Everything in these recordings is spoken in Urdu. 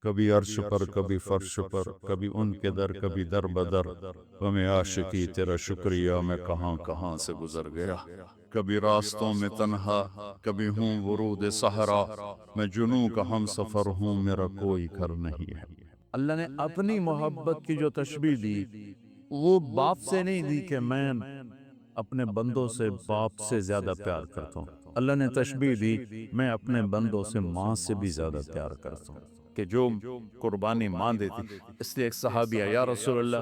کبھی عرش پر کبھی فرش پر، کبھی ان کے در کبھی در بدر، غم عاشقی تیرا شکریہ میں کہاں کہاں سے گزر گیا، کبھی راستوں میں تنہا کبھی ہوں ورود صحرا، میں جنوں کا ہم سفر ہوں میرا کوئی گھر نہیں ہے۔ اللہ نے اپنی محبت کی جو تشبیہ دی وہ باپ سے نہیں دی کہ میں اپنے بندوں سے باپ سے زیادہ پیار کرتا ہوں، اللہ نے تشبیہ دی میں اپنے بندوں سے ماں سے بھی زیادہ پیار کرتا ہوں، کہ جو قربانی ماں دیتی۔ اس لیے ایک صحابی ہے، یا رسول اللہ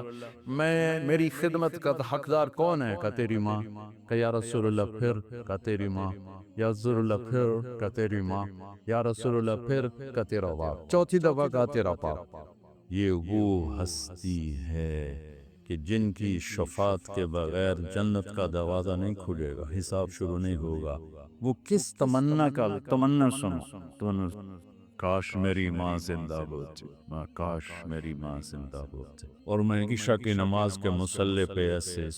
میری خدمت کا حقدار کون ہے؟ کہا تیری ماں۔ کہا یا رسول اللہ پھر؟ کہا تیری ماں۔ یا رسول اللہ پھر؟ کہا تیری ماں۔ یا رسول اللہ پھر؟ کہا تیرا باپ۔ چوتھی دفعہ کہا تیرا باپ۔ یہ وہ ہستی ہے کہ جن کی شفاعت کے بغیر جنت کا دروازہ نہیں کھلے گا، حساب شروع نہیں ہوگا۔ وہ کس تمنا کا تمنا سنو، کاش میری ماں زندہ ہوتی، کاش میری ماں زندہ ہوتی۔ اور میں عشاء کی نماز کے مصلی پہ ایسے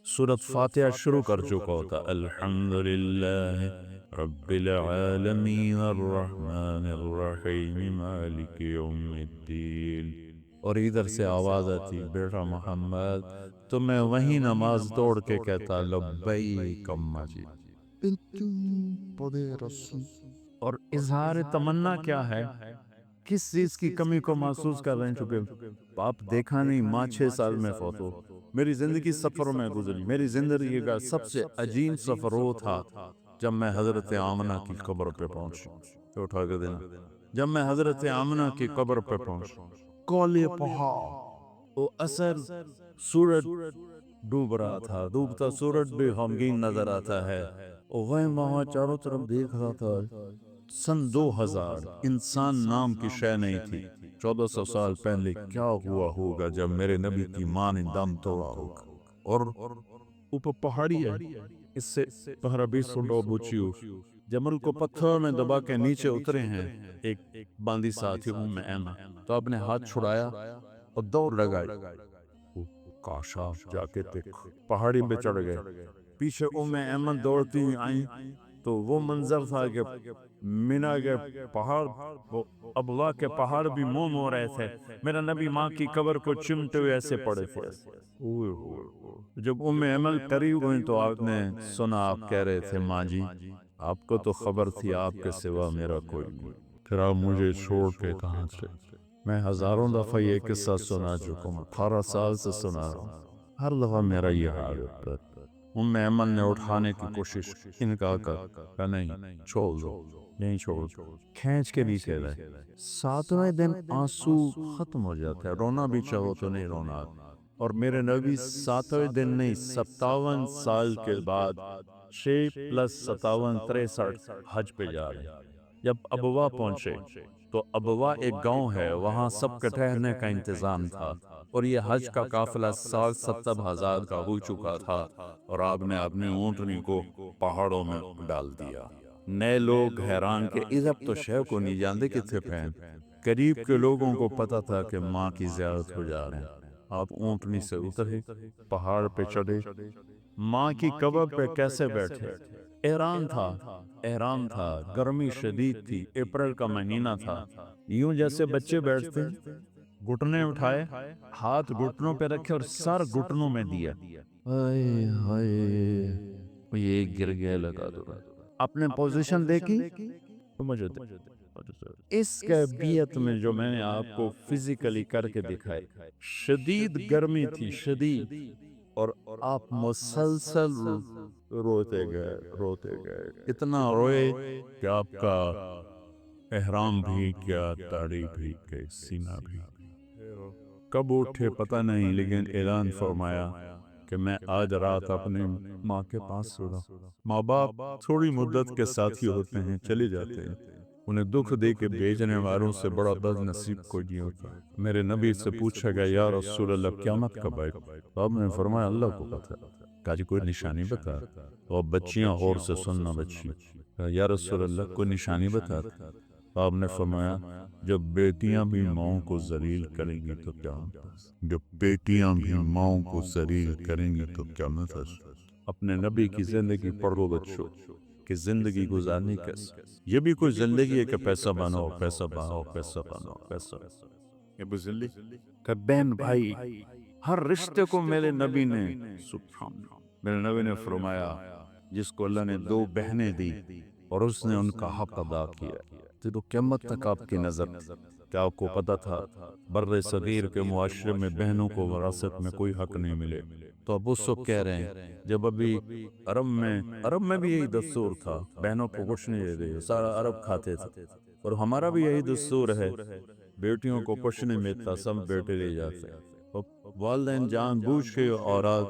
سورۃ فاتحہ شروع کر چکا ہوتا، الحمدللہ رب العالمین الرحمن الرحیم مالک یوم الدین، اور ادھر سے آواز آتی بیٹا محمد، تو میں وہی نماز توڑ کے کہتا لبیک اماں جی۔ اور اظہار تمنا کیا ہے؟ کس چیز کی کمی کو محسوس کر رہے ہیں؟ چونکہ باپ دیکھا نہیں، ماں 6 سال میں فوت ہو، میری زندگی سفروں میں گزری، میری زندگی کا سب سے عجیب سفر وہ تھا جب میں حضرت آمنہ کی قبر پہ پہنچا، اٹھا کے دینا، جب میں حضرت آمنہ کی قبر پہ پہنچا، کالے پہاڑ، وہ اثر سورج ڈوب رہا تھا، ڈوبتا سورج بھی غمگین نظر آتا ہے، اور وہ وہاں چاروں طرف دیکھ رہا تھا۔ سن 2000 انسان نام کی شے نہیں تھی، 1400 سال پہلے کیا ہوا ہوگا جب میرے نبی کی ماں نے دم توڑا ہوگا، اور اوپر پہاڑی ہے، اس سے 15-20 فٹ بچیو جمل کو پتھر میں دبا کے نیچے اترے ہیں، ایک باندی ساتھی ایمہ تو اپنے ہاتھ چھڑایا اور دوڑ لگائی، کاشا جا کے دیکھ، پہاڑی پہ چڑھ گئے، پیچھے ایمہ دوڑتی آئیں، تو وہ منظر تھا کہ مینا کے پہاڑ، ابوا کے پہاڑ بھی مو رہے تھے، میرا نبی ماں کی قبر کو چمٹے ہوئے ایسے پڑے تھے۔ جب ایمل قریب ہوئی تو آپ نے سنا، آپ کہہ رہے تھے ماں جی آپ کو تو خبر تھی آپ کے سوا میرا کوئی نہیں، پھر آپ مجھے چھوڑ کے کہاں سے؟ میں ہزاروں دفعہ یہ قصہ سنا چکا ہوں، 18 سال سے سنا رہا ہوں، ہر دفعہ میرا یہ حال ہوتا ہے۔ ایمن نے اٹھانے کی کوشش، انکار کہا نہیں، چھوڑ دو، نہیں چھوڑ دو، کھینچ کے نیچے رہے۔ 7ویں دن آنسو ختم ہو جاتا ہے، رونا بھی چاہو تو نہیں رونا، اور میرے نبی 7ویں دن نہیں، 57 سال کے بعد 6 + 57 63 حج پہ جا رہے ہیں۔ جب ابوا پہنچے تو ابوا ایک گاؤں ہے، وہاں سب کے ٹھہرنے کا انتظام تھا، اور یہ حج کا قافلہ 60-70 ہزار کا ہو چکا تھا، اور آپ نے اپنے اونٹنی کو پہاڑوں میں ڈال دیا۔ نئے لوگ حیران کہ ادھر تو شہر کو نہیں جانتے کتنے پہن، قریب کے لوگوں کو پتا تھا کہ ماں کی زیارت ہو جا رہے ہیں۔ آپ اونٹنی سے اترے، پہاڑ پہ چڑھے، ماں کی قبر پہ کیسے بیٹھے؟ احرام تھا، گرمی شدید تھی، اپریل کا مہینہ تھا، یوں جیسے بچے بیٹھتے، گھٹنے اٹھائے، ہاتھ گھٹنوں پہ رکھے اور سر گھٹنوں میں دیا، ہائے ہائے، یہ گر گیا لگا دو، اپنے پوزیشن دیکھی تو مجھے اس کیفیت میں جو میں نے آپ کو فزیکلی کر کے دکھائی، شدید گرمی تھی، شدید، اور آپ مسلسل روتے گئے، اتنا روئے کہ آپ کا احرام بھی کیا، داڑھی بھی گئی، سینہ بھی۔ کب اٹھے پتہ نہیں، لیکن اعلان فرمایا کہ میں آج رات اپنے ماں کے پاس سونا۔ ماں باپ تھوڑی مدت کے ساتھی ہوتے ہیں، چلے جاتے ہیں، انہیں دکھ دے کے بھیجنے والوں سے بڑا بد نصیب کوئی نہیں ہوتا۔ میرے نبی سے پوچھا گیا یا رسول اللہ قیامت کب آئے؟ تو آپ نے فرمایا اللہ کو پتہ۔ کہا جی کوئی نشانی بتا، اور بچیاں غور سے سننا، بچی یا رسول اللہ کوئی نشانی بتا۔ آپ نے فرمایا جب بیٹیاں بھی ماؤں کو ذلیل کریں گی تو قیامت، جب بیٹیاں بھی ماؤں کو ذلیل کریں گی تو قیامت۔ اپنے نبی کی زندگی پڑھ لو بچوں، کہ زندگی گزارنی کیسے. یہ بھی کوئی زندگی ہے کہ پیسہ بناؤ پیسہ بناؤ پیسہ بناؤ پیسہ. یہ بھی زندگی کہ بہن بھائی ہر رشتے کو میرے نبی نے سبحان اللہ میرے نبی نے فرمایا جس کو اللہ نے 2 بہنیں دی اور اس نے ان کا حق ادا کیا تو قیامت تک آپ کی نظر. کیا آپ کو پتا تھا بر صغیر کے معاشرے میں بہنوں کو وراثت میں کوئی حق نہیں ملے؟ تو اب اس وقت کہہ رہے ہیں جب ابھی عرب میں بھی یہی دستور تھا، بہنوں کو کچھ نہیں دے، سارا عرب کھاتے تھے، اور ہمارا بھی یہی دستور ہے، بیٹیوں کو کچھ نہیں ملتا، سب بیٹے لے جاتے ہیں. والدین جان بوجھ کے اولاد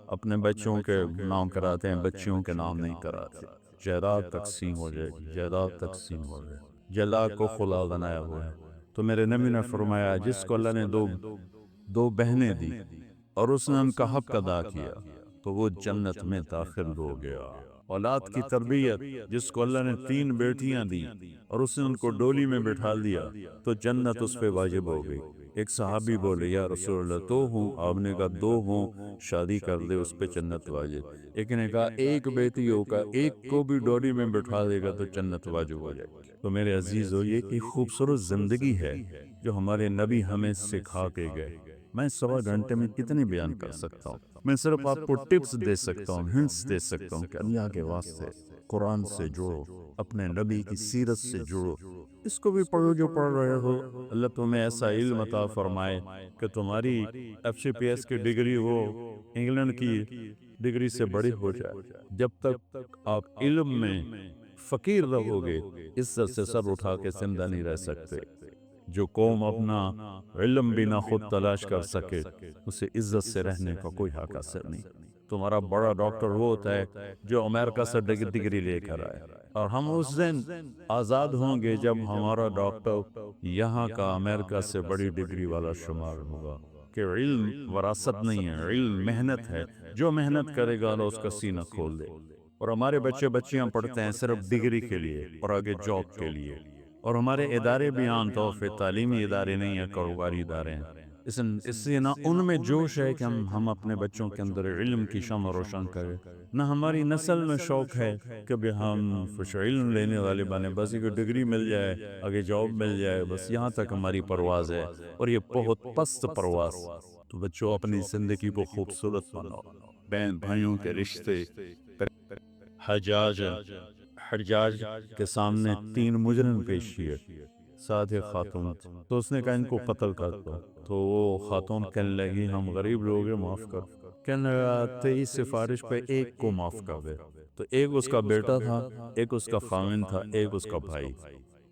اپنے بچوں کے نام کراتے ہیں، بچیوں کے نام نہیں کراتے. جائیداد تقسیم ہو جائے گی، جائیداد تقسیم ہو جائے گی، جلا کو خلا بنایا ہوا ہے. تو میرے نبی نے فرمایا جس کو اللہ نے دو بہنیں دی اور اس نے ان کا حق ادا کیا تو وہ جنت میں داخل ہو گیا. اولاد کی تربیت جس کو اللہ نے 3 بیٹیاں دی اور اس نے ان کو ڈولی میں بٹھا دیا تو جنت اس پہ واجب ہو گئی. ایک صحابی بولے یا رسول اللہ 2 ہوں، آپ نے کہا 2 ہوں شادی کر دے اس پہ جنت واجب. ایک نے کہا 1 بیٹی ہوگا، 1 کو بھی ڈولی میں بٹھا دے گا تو جنت واجب ہو جائے گی. تو میرے عزیزو یہ ایک خوبصورت زندگی ہے جو ہمارے نبی ہمیں سکھا کے گئے. میں 1.25 گھنٹے میں کتنی بیان کر سکتا ہوں؟ میں صرف آپ کو ٹپس دے سکتا ہوں، ہنٹس دے سکتا ہوں کہ اللہ کے واسطے قرآن سے جڑو، اپنے نبی کی سیرت سے جڑو. اس کو بھی پڑھو جو پڑھ رہے ہو. اللہ تمہیں ایسا علم عطا فرمائے کہ تمہاری FCPS کی ڈگری وہ انگلینڈ کی ڈگری سے بڑی ہو جائے. جب تک آپ علم میں فقیر رہو گے عزت سے سر اٹھا کے زندہ نہیں رہ سکتے. جو قوم اپنا علم بھی نہ خود تلاش کر سکے اسے عزت سے رہنے کا کوئی حق حاصل نہیں. تمہارا بڑا ڈاکٹر وہ ہوتا ہے جو امریکہ سے ڈگری لے کر آئے، اور ہم اس دن آزاد ہوں گے جب ہمارا ڈاکٹر یہاں کا امریکہ سے بڑی ڈگری والا شمار ہوگا. کہ علم وراثت نہیں ہے، علم محنت ہے. جو محنت کرے گا اللہ اس کا سینہ کھول دے. اور ہمارے بچے بچیاں پڑھتے ہیں صرف ڈگری کے لیے اور آگے جاب کے لیے، اور ہمارے ادارے بھی عام طور پہ تعلیمی ادارے نہیں ہیں، کاروباری ادارے ہیں. اس سے نہ ان میں جوش ہے کہ ہم اپنے بچوں کے اندر علم کی شمع روشن کریں، نہ ہماری نسل میں شوق ہے کہ بھی ہم کچھ علم لینے والے بنے، بس ایک ڈگری مل جائے آگے جاب مل جائے، بس یہاں تک ہماری پرواز ہے، اور یہ بہت پست پرواز. تو بچوں اپنی زندگی کو خوبصورت بناؤ. بہن بھائیوں کے رشتے. حجاج کے سامنے 3 مجرم پیش کیے، ساتھ ایک خاتون تھی. تو اس نے کہا ان کو قتل کر دو. تو وہ خاتون کہنے لگی ہم غریب لوگ ہیں، معاف کر. کہنے لگا تیری سفارش پہ 1 کو معاف کر دے. تو ایک اس کا بیٹا تھا، ایک اس کا خاوند تھا، ایک اس کا بھائی.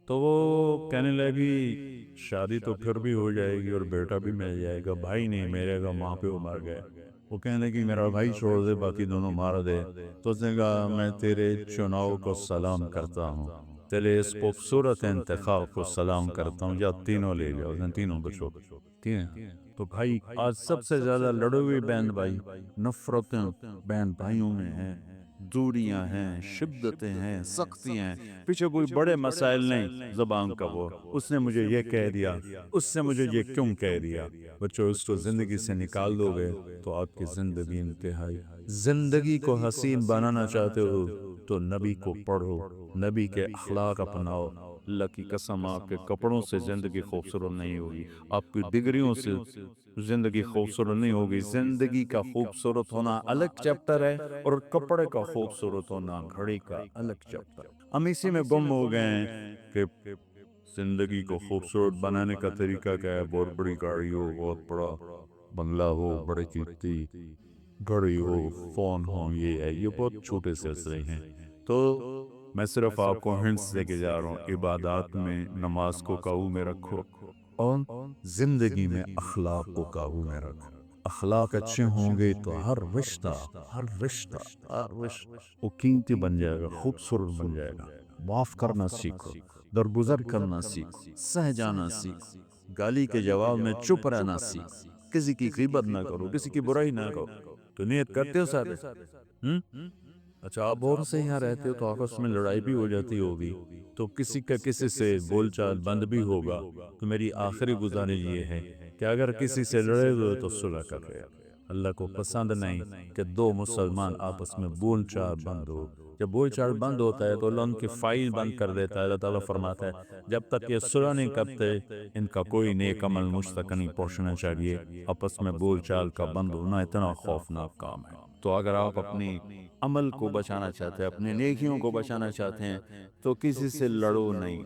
تو وہ کہنے لگی شادی تو پھر بھی ہو جائے گی اور بیٹا بھی مل جائے گا، بھائی نہیں میرے گا، ماں پہ وہ مر گئے. وہ کہنے لگی میرا بھائی چھوڑ دے باقی دونوں مار دے. تو اس نے کہا میں تیرے چناؤ کو سلام کرتا ہوں، تیرے اس خوبصورت انتخاب کو سلام کرتا ہوں، یا تینوں لے جاؤ. تینوں بچوں تین. تو بھائی آج سب سے زیادہ لڑے ہوئے بہن بھائی، نفرتیں بہن بھائیوں میں ہیں، دوریاں ہیں، شدتیں ہیں، سختیاں ہیں، پیچھے کوئی بڑے مسائل نہیں، زبان کا وہ اس نے مجھے یہ کہہ دیا، اس نے مجھے یہ کیوں کہہ دیا. بچوں اس کو زندگی سے نکال دو گے تو آپ کی زندگی انتہائی. زندگی کو حسین بنانا چاہتے ہو تو نبی کو پڑھو، نبی کے اخلاق اپناؤ. اللہ کی قسم آپ کے کپڑوں سے زندگی خوبصورت نہیں ہوگی، آپ کی ڈگریوں سے زندگی خوبصورت نہیں ہوگی. زندگی کا خوبصورت ہونا الگ چیپٹر ہے اور کپڑے کا خوبصورت ہونا گھڑی کا الگ چیپٹر. ہم اسی میں گم ہو گئے ہیں کہ زندگی کو خوبصورت بنانے کا طریقہ کیا ہے؟ بہت بڑی گاڑی ہو، بہت بڑا بنگلہ ہو، بڑی قیمتی گھڑی ہو، فون ہو، یہ ہے. یہ بہت چھوٹے سلسلے ہیں. تو میں صرف آپ کو ہنٹس دے کے جا رہا ہوں. عبادات میں نماز کو قابو میں رکھو اور زندگی میں اخلاق کو قابو میں رکھو. اخلاق اچھے ہوں گے تو ہر رشتہ وہ قیمتی بن جائے گا، خوبصورت بن جائے گا. معاف کرنا سیکھو، درگزر کرنا سیکھو، سہ جانا سیکھو، گالی کے جواب میں چپ رہنا سیکھو، کسی کی غیبت نہ کرو، کسی کی برائی نہ کرو. تو نیت کرتے ہو سارے؟ اچھا آپ اور سے یہاں رہتے ہو تو آپس میں لڑائی بھی ہو جاتی ہوگی، تو کسی کا کسی سے بول چال بند بھی ہوگا. تو میری آخری گزارش یہ ہے کہ اگر کسی سے لڑے ہوئے تو صلح کر رہے. اللہ کو پسند نہیں کہ 2 مسلمان آپس میں بول چال بند ہو. جب بول چال بند ہوتا ہے تو اللہ ان کی فائل بند کر دیتا ہے. اللہ تعالیٰ فرماتا ہے جب تک یہ صلح نہیں کرتے ان کا کوئی نیک عمل مجھ تک نہیں پہنچنا چاہیے. آپس میں بول چال کا بند ہونا اتنا خوفناک کام ہے. تو اگر آپ اپنی عمل کو بچانا چاہتے ہیں، اپنے نیکیوں کو بچانا چاہتے ہیں، تو کسی سے لڑو نہیں.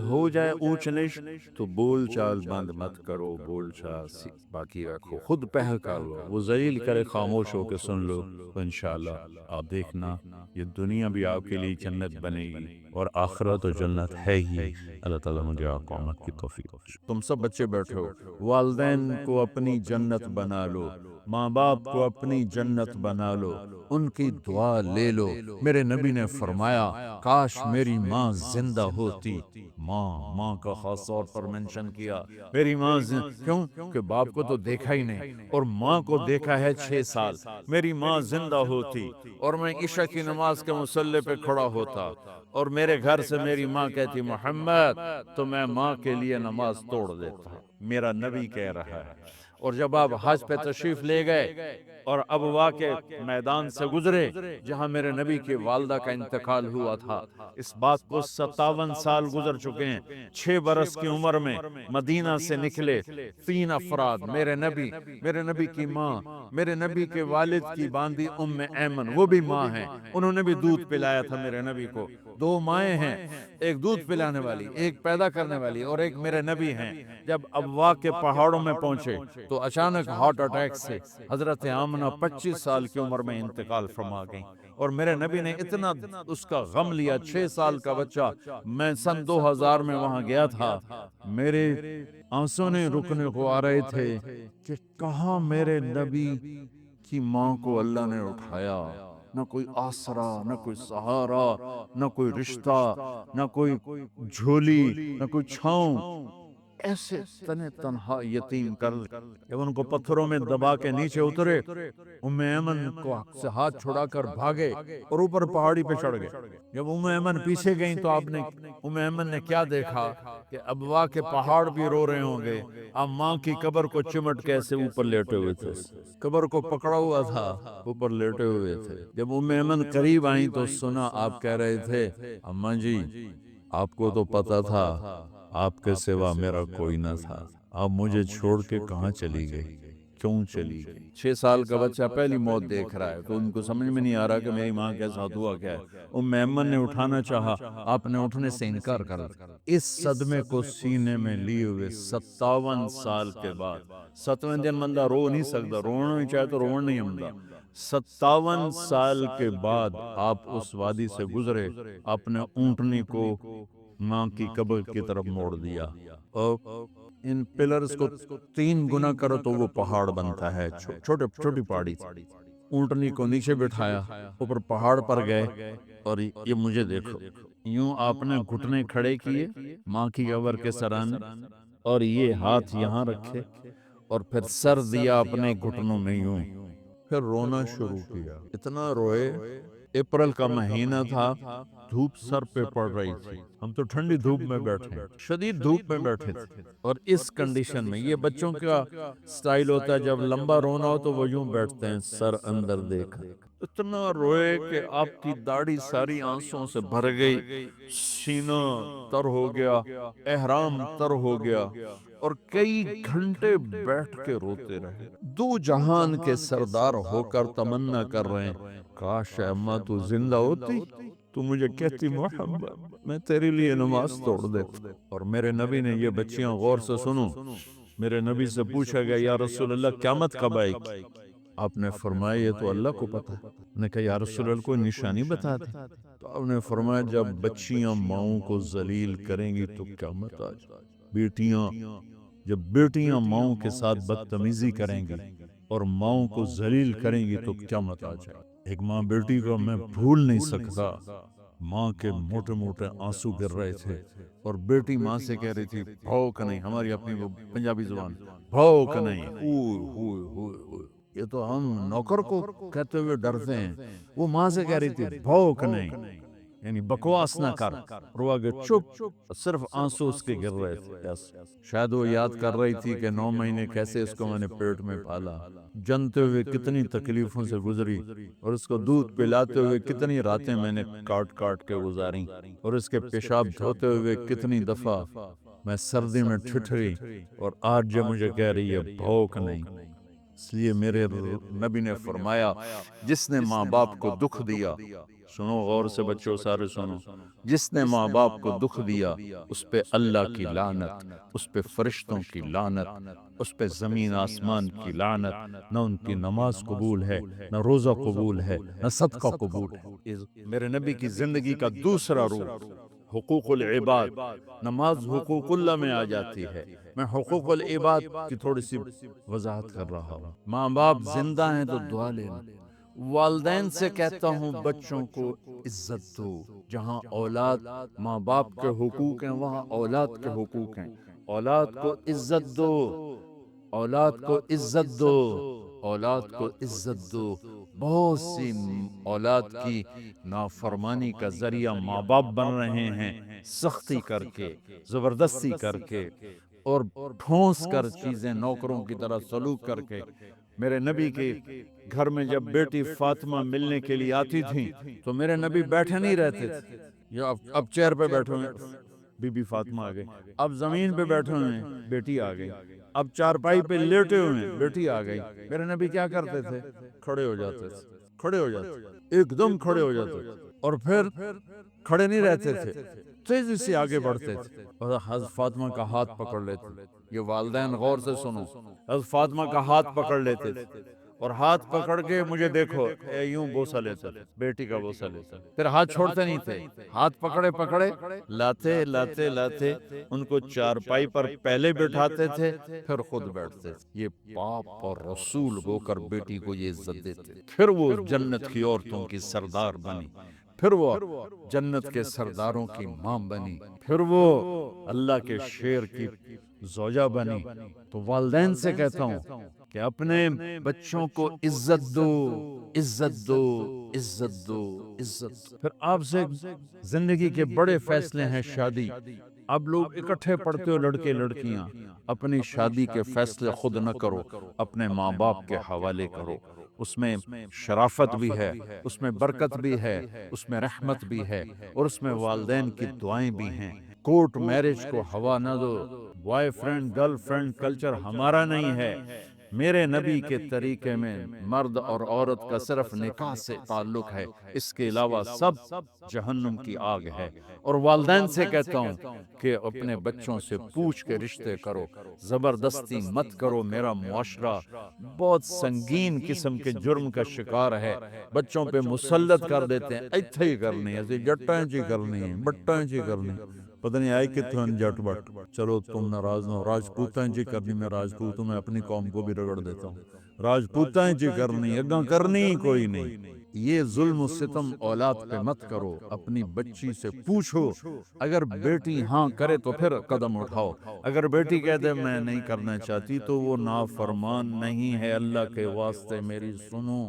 ہو جائے اونچ نیچ تو بول چال بند مت کرو، بول چال باقی رکھو. خود پہ کر لو، وہ ذلیل کرے خاموش ہو کے سن لو، تو انشاءاللہ آپ دیکھنا یہ دنیا بھی آپ کے لیے جنت بنے گی اور آخرت و جنت ہے ہی. اللہ تعالیٰ مجھے آپ کو عمل کی توفیق. تم سب بچے بیٹھے ہو، والدین کو اپنی جنت بنا لو، ماں باپ کو اپنی جنت بنا لو، ان کی دعا لے لو. میرے نبی نے فرمایا کاش میری ماں زندہ ہوتی. ماں کا خاص طور پر منشن کیا. میری ماں کیوں کہ باپ کو تو دیکھا ہی نہیں اور ماں کو دیکھا ہے 6 سال. میری ماں زندہ ہوتی اور میں عشاء کی نماز کے مصلی پہ کھڑا ہوتا اور میرے گھر سے میری ماں کہتی محمد، تو میں ماں کے لیے نماز توڑ دیتا. میرا نبی کہہ رہا ہے. اور جب آپ حج پہ تشریف لے گئے اور ابوا کے میدان سے گزرے جہاں میرے نبی کی والدہ کا انتقال ہوا تھا، اس بات کو 57 سال گزر چکے ہیں. 6 برس کی عمر میں مدینہ سے نکلے 3 افراد، میرے نبی کی ماں، میرے نبی کے والد کی باندی ام ایمن، وہ بھی ماں ہیں، انہوں نے بھی دودھ پلایا تھا میرے نبی کو. 2 مائیں ہیں، ایک دودھ پلانے والی، ایک پیدا کرنے والی، اور ایک میرے نبی ہیں. جب ابوا کے پہاڑوں میں پہنچے تو اچانک ہارٹ اٹیک سے حضرت آمنہ 25 سال کی عمر میں انتقال فرما گئیں. اور میرے نبی نے اتنا اس کا غم لیا. 6 سال کا بچہ، میں سن 2000 میں وہاں گیا تھا، میرے آنسوں نے رکنے کو آ رہے تھے کہ کہاں میرے نبی کی ماں کو اللہ نے اٹھایا. نہ کوئی آسرا، نہ کوئی سہارا، نہ کوئی رشتہ، نہ کوئی جھولی، نہ کوئی چھاؤں. ایسے تنے تنہا یتیم کر. جب ان کو پتھروں میں دبا کے نیچے اترے، ام ایمن کو سے ہاتھ چھڑا کر بھاگے اور اوپر پہاڑی پہ چڑھ گئے. جب ام ایمن پیچھے گئیں تو ام ایمن نے کیا دیکھا کہ ابوا کے پہاڑ بھی رو رہے ہوں گے. اب ماں کی قبر کو چمٹ کے ایسے اوپر لیٹے ہوئے تھے، قبر کو پکڑا ہوا تھا، اوپر لیٹے ہوئے تھے. جب ام ایمن قریب آئیں تو سنا آپ کہہ رہے تھے اماں جی آپ کو تو پتا تھا آپ کے سوا میرا کوئی نہ تھا، آپ مجھے چھوڑ کے کہاں چلی گئی، کیوں چلی گئی. 6 سال کا بچہ پہلی موت دیکھ رہا ہے تو ان کو سمجھ میں نہیں آ رہا کہ میری ماں کے ساتھ ہوا کیا ہے. ام ایمن نے اٹھانا چاہا، آپ نے اٹھنے سے انکار کر دیا. اس صدمے کو سینے میں لیے ہوئے 57 سال کے بعد، 7ویں دن بندہ رو نہیں سکتا، رونا نہیں چاہے تو رونا نہیں بندہ. 57 سال کے بعد آپ اس وادی سے گزرے، اپنے اونٹنی کو ماں کی قبر کی طرف موڑ دیا. اور ان پلرز کو 3 گنا کرو تو وہ پہاڑ بنتا ہے. چھوٹی پہاڑی تھی. اونٹنی کو نیچے بٹھایا، اوپر پہاڑ پر گئے اور یہ مجھے دیکھو. یوں آپ نے گھٹنے کھڑے کیے ماں کی قبر کے سرانے اور یہ ہاتھ یہاں رکھے اور پھر سر دیا اپنے گھٹنوں میں یوں، پھر رونا شروع کیا. اتنا روئے. اپریل کا مہینہ تھا، دھوپ سر پہ پڑ رہی تھی، ہم تو ٹھنڈی دھوپ میں بیٹھے، شدید دھوپ میں بیٹھے تھے. اور اس کنڈیشن میں یہ بچوں کا سٹائل ہوتا ہے جب لمبا رونا ہو تو وہ یوں بیٹھتے ہیں سر اندر دیکھ. اتنا روئے کہ آپ کی داڑھی ساری آنسوں سے بھر گئی، سینہ تر ہو گیا، احرام تر ہو گیا اور کئی گھنٹے بیٹھ کے روتے رہے. 2 جہان کے سردار ہو کر تمنا کر رہے ہیں کاش اماں تو زندہ ہوتی تو مجھے کہتی محمد میں تیرے لیے نماز توڑ دیتا. اور میرے نبی نے یہ بچیاں غور سے سنو، میرے نبی سے پوچھا گیا یا رسول اللہ قیامت کب آئے گی؟ آپ نے فرمایا یہ تو اللہ کو پتا ہے. نے کہا یا رسول اللہ کوئی نشانی بتا دیں. تو آپ نے فرمایا جب بچیاں ماؤں کو ذلیل کریں گی تو قیامت آ جائے. جب بیٹیاں ماؤں کے ساتھ بدتمیزی کریں گی اور ماؤں کو ذلیل کریں گی تو قیامت آ جائے. ایک ماں بیٹی کو میں بھول نہیں سکتا، ماں کے موٹے موٹے آنسو گر رہے تھے اور بیٹی ماں سے کہہ رہی تھی بھوک نہیں، ہماری اپنی وہ پنجابی زبان بھوک نہیں، ہوئے یہ تو ہم نوکر کو کہتے ہوئے ڈرتے ہیں، وہ ماں سے کہہ رہی تھی بھوک نہیں. یعنی بکواس نہ کر. روا گئے چپ, صرف آنسو اس کے گر رہے تھے. یس, شاید وہ یاد کر رہی تھی کہ 9 مہینے کیسے اس کو میں نے پیٹ میں پالا, جنتے ہوئے کتنی تکلیفوں سے گزری, اور اس کو دودھ پلاتے ہوئے کتنی راتیں میں نے کاٹ کاٹ کے گزاری, اور اس کے پیشاب دھوتے ہوئے کتنی دفعہ میں سردی میں ٹھٹھری, اور آج جب مجھے کہہ رہی ہے بھوک نہیں. اس لیے میرے نبی نے فرمایا جس نے ماں باپ کو دکھ دیا, سنو غور سے بچوں سارے سنو, جس نے ماں باپ کو دکھ دیا اس پہ اللہ کی لعنت, اس پہ فرشتوں کی لعنت, اس پہ زمین آسمان کی لعنت. نہ ان کی نماز قبول ہے, نہ روزہ قبول ہے, نہ صدقہ قبول ہے. میرے نبی کی زندگی کا دوسرا روپ حقوق العباد. نماز حقوق اللہ میں آ جاتی ہے, میں حقوق العباد کی تھوڑی سی وضاحت کر رہا ہوں. ماں باپ زندہ ہیں تو دعا لینا. والدین سے کہتا ہوں بچوں کو عزت دو. جہاں اولاد ماں باپ کے حقوق ہیں وہاں اولاد کے حقوق ہیں. اولاد کو عزت دو, اولاد کو عزت دو, اولاد کو عزت دو. بہت سی اولاد کی نافرمانی کا ذریعہ ماں باپ بن رہے ہیں, سختی کر کے, زبردستی کر کے, اور ٹھونس کر چیزیں نوکروں کی طرح سلوک کر کے. میرے نبی کے گھر میں جب بیٹی فاطمہ ملنے کے لیے آتی تھی تو میرے نبی بیٹھے نہیں رہتے تھے. یا اب چیئر پہ بیٹھے ہوئے بی بی فاطمہ آ گئی, اب زمین پہ بیٹھے ہوئے ہیں بیٹی آ گئی, اب چارپائی پہ لیٹے ہوئے ہیں بیٹی آ گئی. میرے نبی کیا کرتے تھے؟ کھڑے ہو جاتے تھے, کھڑے ہو جاتے, ایک دم کھڑے ہو جاتے, اور پھر کھڑے نہیں رہتے تھے, تیزی سے آگے بڑھتے تھے اور حضرت فاطمہ کا ہاتھ پکڑ لیتے. یہ والدین غور سے سنو, حضرت فاطمہ کا ہاتھ پکڑ لیتے تھے, اور ہاتھ پکڑ کے مجھے دیکھو یوں بوسہ لیتے تھے, بیٹی کا بوسہ لیتے, پھر ہاتھ چھوڑتے نہیں تھے. ہاتھ پکڑے پکڑے لاتے لاتے لاتے ان کو چارپائی پر پہلے بٹھاتے تھے, پھر خود بیٹھتے تھے. یہ باپ اور رسول ہو کر بیٹی کو یہ عزت دیتے. پھر وہ جنت کی عورتوں کی سردار بنی, پھر وہ جنت کے سرداروں کی ماں بنی, پھر وہ اللہ کے شیر کی زوجہ بنی. تو والدین سے کہتا ہوں کہ اپنے بچوں کو عزت دو, عزت دو, عزت دو, عزت دو. پھر آپ سے زندگی کے بڑے فیصلے ہیں شادی. اب لوگ اکٹھے پڑھتے ہو لڑکے لڑکیاں, اپنی شادی کے فیصلے خود نہ کرو, اپنے ماں باپ کے حوالے کرو. اس میں شرافت بھی ہے, اس میں برکت بھی ہے, اس میں رحمت بھی ہے, اور اس میں والدین کی دعائیں بھی ہیں. کورٹ میرج کو ہوا نہ دو. Boyfriend girlfriend culture ہمارا نہیں ہے. میرے نبی کے طریقے میں مرد اور عورت کا صرف نکاح سے تعلق ہے, اس کے علاوہ سب جہنم کی آگ ہے. اور والدین سے کہتا ہوں کہ اپنے بچوں سے پوچھ کے رشتے کرو, زبردستی مت کرو. میرا معاشرہ بہت سنگین قسم کے جرم کا شکار ہے, بچوں پہ مسلط کر دیتے ہیں, ایتھے ہی کرنی ہے, جٹائیں چی کرنی ہے, بٹائیں چی کرنی, پتہ نہیں آئی کتوں جٹ بٹ. چلو تم ناراض نہ ہو, راجپوتیں جی کرنی, میں راجپوت ہوں, میں اپنی قوم کو بھی رگڑ دیتا ہوں. راجپوتیں جی کرنی, اگاں کرنی ہی کوئی نہیں. یہ ظلم و ستم اولاد پہ مت کرو. اپنی بچی سے پوچھو, اگر بیٹی ہاں کرے تو پھر قدم اٹھاؤ. اگر بیٹی کہہ دے میں نہیں کرنا چاہتی تو وہ نافرمان نہیں ہے. اللہ کے واسطے میری سنو,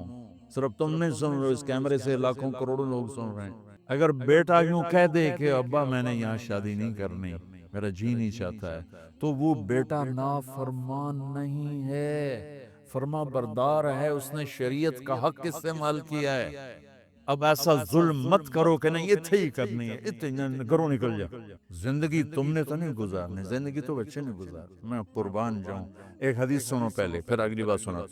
صرف تم نہیں سن رہے, اس کیمرے سے لاکھوں کروڑوں لوگ سن رہے ہیں. اگر بیٹا یوں کہہ دے کہ ابا میں نے یہاں شادی نہیں کرنی, میرا جی نہیں چاہتا ہے, تو وہ بیٹا نافرمان نہیں ہے, فرما بردار ہے. اس نے شریعت کا حق استعمال کیا ہے. اب ایسا ظلم مت کرو کہ نہیں اتھے ہی کرنی ہے, اتنے گھروں نکل جا. زندگی تم نے تو نہیں گزارنی, زندگی تو بچے نے گزار. میں قربان جاؤں. ایک حدیث سنو پہلے, پھر اگلی بات سنا.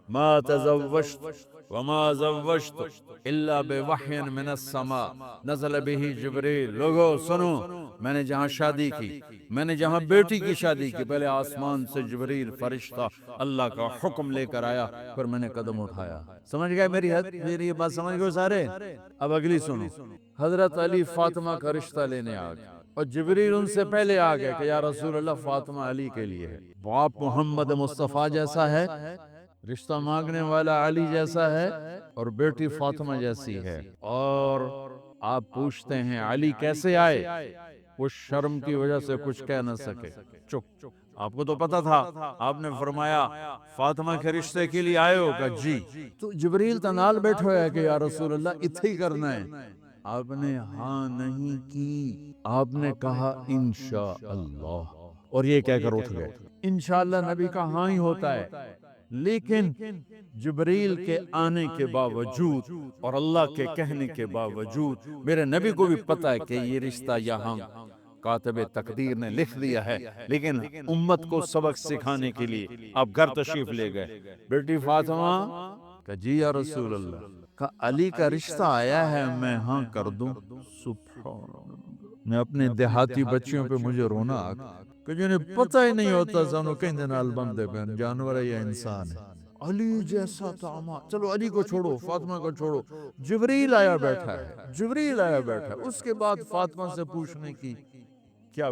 ما تزوجت وما زوجت الا بوحی من السماء نزل به جبریل. لوگو سنو, میں نے جہاں شادی کی, میں نے جہاں بیٹی کی شادی کی, پہلے آسمان سے جبریل فرشتہ اللہ کا حکم لے کر آیا, پھر میں نے قدم اٹھایا. سمجھ گئے میری یہ بات سمجھ گئے سارے؟ اب اگلی سنو. حضرت علی فاطمہ کا رشتہ لینے آ گئے, اور جبریل ان سے پہلے آ گئے کہ یا رسول اللہ فاطمہ علی کے لیے ہے. باپ محمد مصطفیٰ جیسا ہے, رشتہ مانگنے والا علی جیسا ہے, اور بیٹی فاطمہ جیسی ہے. اور آپ پوچھتے ہیں علی کیسے آئے؟ وہ شرم کی وجہ سے کچھ کہہ نہ سکے, چپ. آپ کو تو پتا تھا, آپ نے فرمایا فاطمہ کے رشتے کے لیے آئے ہو, کہ جی. تو جبریل تو نال بیٹھو ہے کہ یا رسول اللہ اتھے ہی کرنا ہے. آپ نے ہاں نہیں کی، آپ نے کہا انشاءاللہ، اور یہ کہہ کر اٹھ گئے۔ انشاءاللہ نبی کا ہاں ہی ہوتا ہے، لیکن جبریل کے آنے کے باوجود اور اللہ کے کہنے کے باوجود میرے نبی کو بھی پتا ہے کہ یہ رشتہ یہاں کاتب تقدیر نے لکھ دیا ہے، لیکن امت کو سبق سکھانے کے لیے آپ گھر تشریف لے گئے۔ بیٹی فاطمہ کہ جی یا رسول اللہ، کہ علی کا رشتہ آیا ہے، میں ہاں کر دوں؟ سبحان اللہ، میں اپنے دیہاتی بچیوں پہ مجھے رونا آ کہ جنہیں پتہ ہی نہیں ہوتا سانو کہیں دن بندے پہ جانور ہے یا انسان ہے۔ علی جیسا داماد، چلو علی کو چھوڑو، فاطمہ کو چھوڑو، جبریل آیا بیٹھا ہے، جبریل آیا بیٹھا ہے، اس کے بعد فاطمہ سے پوچھنے کی کیا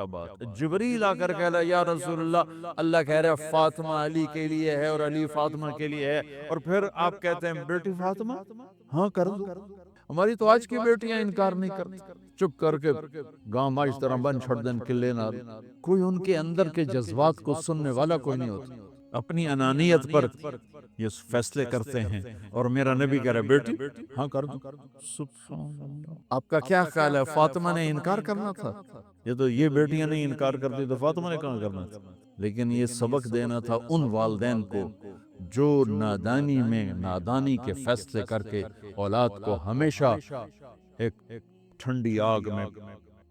بات؟ جبریل آ کر کہہ رہا یا رسول اللہ، اللہ کہہ رہا ہے فاطمہ علی کے لیے ہے اور علی فاطمہ کے لیے ہے، اور پھر آپ کہتے ہیں بیٹی فاطمہ ہاں کر دو۔ ہماری تو آج کی بیٹیاں انکار نہیں کرتی، چپ کر کے گاؤں ماج طرح بن چھڑ دن کلے نہ، کوئی ان کے اندر کے جذبات کو سننے والا کوئی نہیں ہوتا، اپنی انانیت پر یہ فیصلے کرتے ہیں، اور میرا نبی کہہ رہا ہے بیٹی ہاں کر دو۔ سبحان اللہ، آپ کا کیا خیال ہے فاطمہ نے انکار کرنا تھا؟ یہ بیٹیاں نہیں انکار کرتی تو فاطمہ نے کہاں کرنا تھا؟ لیکن یہ سبق دینا تھا ان والدین کو جو نادانی میں نادانی کے فیصلے کر کے اولاد کو ہمیشہ ایک ٹھنڈی آگ میں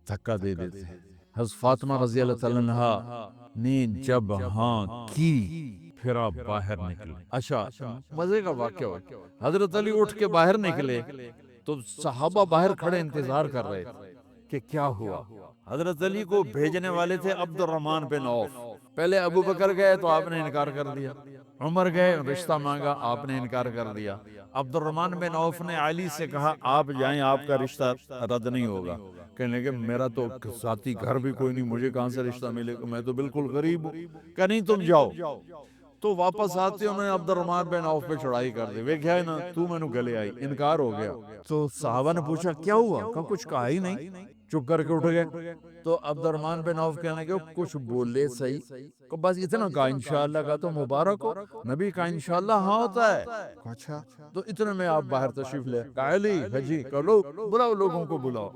دھکا دے دیتے ہیں۔ حضرت فاطمہ رضی اللہ تعالیٰ عنہا نے جب ہاں کی، پھر آپ باہر نکلے۔ اچھا مزے کا واقعہ ہوا، حضرت علی اٹھ کے باہر نکلے تو صحابہ باہر کھڑے انتظار کر رہے تھے کہ کیا ہوا۔ حضرت علی کو بھیجنے والے تھے عبد الرحمن بن عوف، پہلے ابو بکر گئے تو آپ نے انکار کر دیا، عمر گئے رشتہ مانگا، آپ نے انکار کر دیا، عبد الرحمن بن عوف نے علی سے کہا آپ جائیں، آپ کا رشتہ رد نہیں ہوگا، کہنے لگے میرا تو ذاتی گھر بھی کوئی نہیں، مجھے کہاں سے رشتہ ملے گا، میں تو بالکل غریب ہوں، کہ نہیں تم جاؤ۔ تو واپس آتے انہوں نے عبد الرحمن بن عوف پہ چڑھائی کر دی، ویکھیا ہے نا تو میں نو گلے آئی، انکار ہو گیا۔ تو صحابہ نے پوچھا کیا ہوا؟ کہا کچھ کہا ہی نہیں، چپ کر کے اٹھ گئے۔ تو عبد الرحمن بن عوف کہنے لگے کچھ بولے صحیح، کہ بس اتنا کہا انشاءاللہ کا تو مبارک ہو، نبی کا انشاءاللہ ہاں ہوتا ہے۔ اچھا تو اتنے میں آپ باہر تشریف لے، کہا علی ہے جی، کہو بلاؤ لوگوں کو بلاؤ،